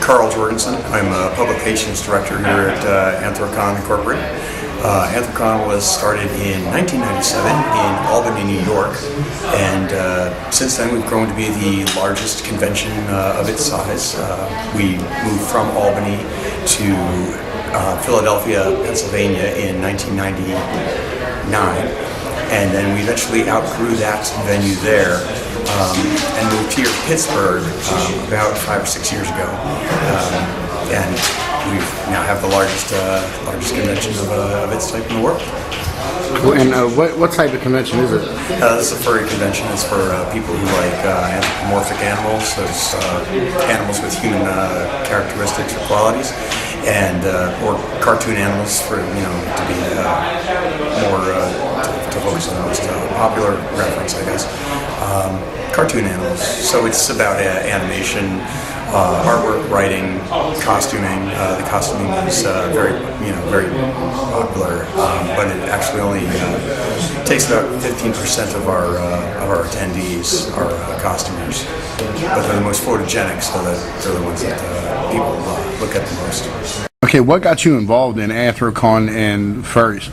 Karl Jorgensen. I'm a publications director here at Anthrocon Incorporated. Anthrocon was started in 1997 in Albany, New York, and since then we've grown to be the largest convention of its size. We moved from Albany to Philadelphia, Pennsylvania in 1999, and then we eventually outgrew that venue there and moved here to Pittsburgh about 5 or 6 years ago. And we now have the largest convention of its type in the world. Cool. And what type of convention is it? This is a furry convention. It's for people who like anthropomorphic animals, those animals with human characteristics or qualities, and or cartoon animals for to be more to focus on the most popular reference, I guess. Cartoon animals. So it's about animation, artwork, writing, costuming. The costuming is very popular, but it actually only takes about 15% of our attendees are costumers. But they're the most photogenic, so that they're the ones that people look at the most. Okay, what got you involved in Anthrocon and furries?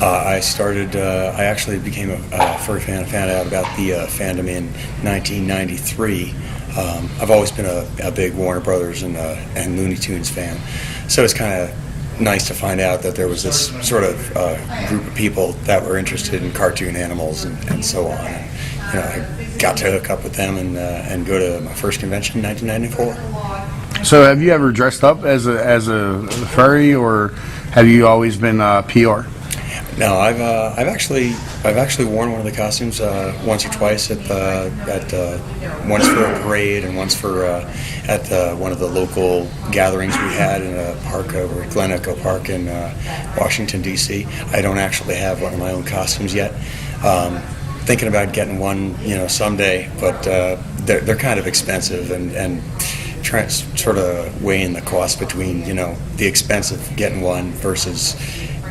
I actually became a furry fan. I found out about the fandom in 1993. I've always been a big Warner Brothers and Looney Tunes fan, so it's kind of nice to find out that there was this sort of group of people that were interested in cartoon animals and so on. And, I got to hook up with them and go to my first convention in 1994. So, have you ever dressed up as a furry, or have you always been PR? No, I've actually worn one of the costumes once or twice at once for a parade and once for at one of the local gatherings we had in a park over at Glen Echo Park in Washington D.C. I don't actually have one of my own costumes yet. Thinking about getting one, someday, but they're kind of expensive and trying sort of weighing the cost between the expense of getting one versus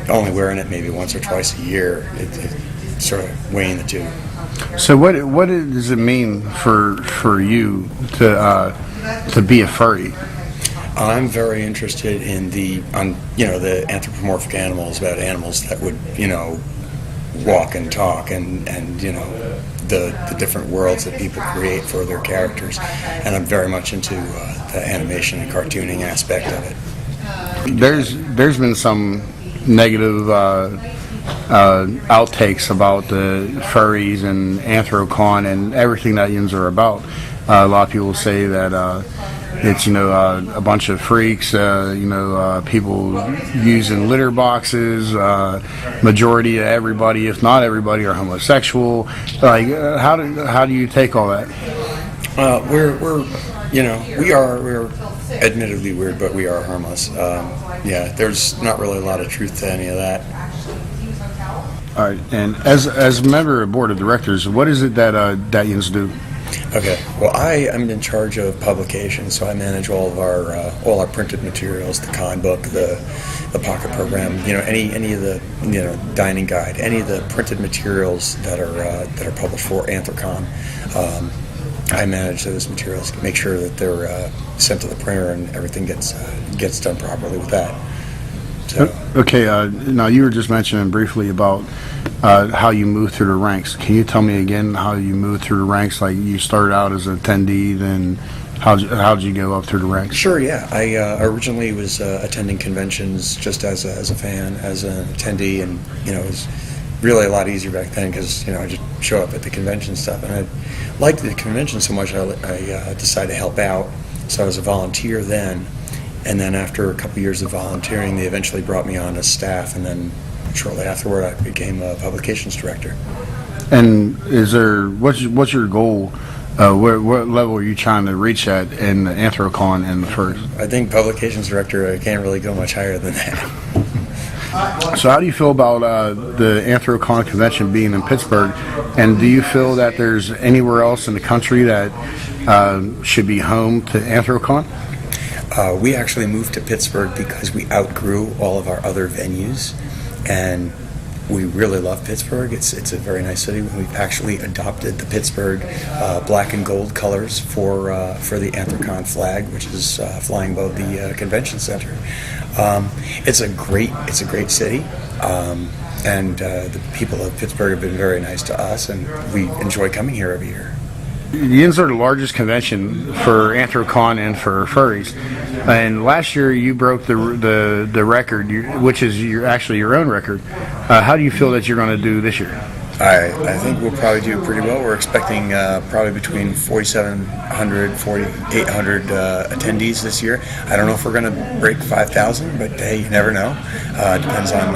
only wearing it maybe once or twice a year. It's sort of weighing the two. So what does it mean for you to be a furry? I'm very interested in the anthropomorphic animals, about animals that would walk and talk and the different worlds that people create for their characters, and I'm very much into the animation and cartooning aspect of it. There's been some negative outtakes about the furries and Anthrocon and everything that yins are about. A lot of people say that it's a bunch of freaks, people using litter boxes. Majority of everybody, if not everybody, are homosexual. Like, how do you take all that? We're admittedly weird, but we are harmless. There's not really a lot of truth to any of that. All right, and as a member of the board of directors, what is it that yins do? Okay, well, I am in charge of publications, so I manage all our printed materials, the con book, the pocket program, any of the dining guide, any of the printed materials that are published for Anthrocon. I manage those materials, make sure that they're sent to the printer and everything gets done properly with that. So. Okay, now you were just mentioning briefly about how you move through the ranks. Can you tell me again how you move through the ranks? Like, you started out as an attendee, then how'd you go up through the ranks? Sure, yeah. I originally was attending conventions just as a fan, as an attendee, and it was really a lot easier back then because I just show up at the convention stuff, and I liked the convention so much I decided to help out. So I was a volunteer then, and then after a couple years of volunteering, they eventually brought me on as staff, and then shortly afterward I became a publications director. And what's your goal? What level are you trying to reach at in the Anthrocon and the first? I think publications director, I can't really go much higher than that. So how do you feel about the Anthrocon convention being in Pittsburgh, and do you feel that there's anywhere else in the country that should be home to Anthrocon? We actually moved to Pittsburgh because we outgrew all of our other venues, and We really love Pittsburgh. It's a very nice city. We've actually adopted the Pittsburgh black and gold colors for the Anthrocon flag, which is flying above the convention center. It's a great city. And the people of Pittsburgh have been very nice to us, and we enjoy coming here every year. The Inns are the largest convention for Anthrocon and for furries, and last year you broke the record, which is actually your own record. How do you feel that you're going to do this year? I think we'll probably do pretty well. We're expecting probably between 4,700, 4,800 attendees this year. I don't know if we're going to break 5,000, but hey, you never know. Depends on,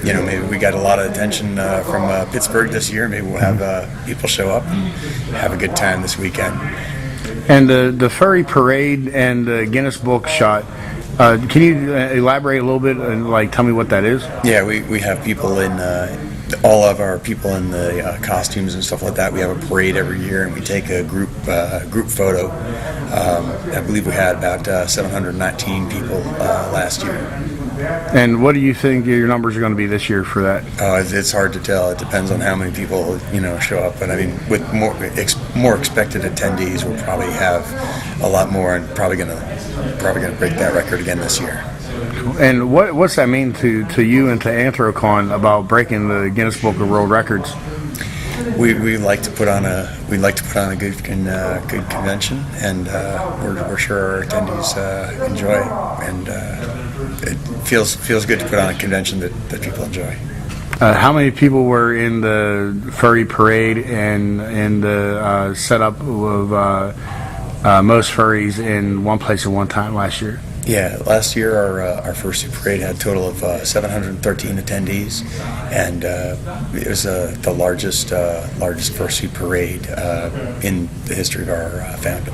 maybe we got a lot of attention from Pittsburgh this year. Maybe we'll have people show up and have a good time this weekend. And the furry parade and the Guinness Book shot, can you elaborate a little bit and tell me what that is? Yeah, we have people in all of our people in the costumes and stuff like that. We have a parade every year, and we take a group photo. I believe we had about 719 people last year. And what do you think your numbers are going to be this year for that? It's hard to tell. It depends on how many people show up. But I mean, with more expected attendees, we'll probably have a lot more, and probably gonna break that record again this year. And what's that mean to you and to Anthrocon about breaking the Guinness Book of World Records? We like to put on a good convention, and we're sure our attendees enjoy, and it feels good to put on a convention that people enjoy. How many people were in the furry parade and in the setup of most furries in one place at one time last year? Yeah, last year our fursuit parade had a total of 713 attendees, and it was the largest fursuit parade in the history of our fandom.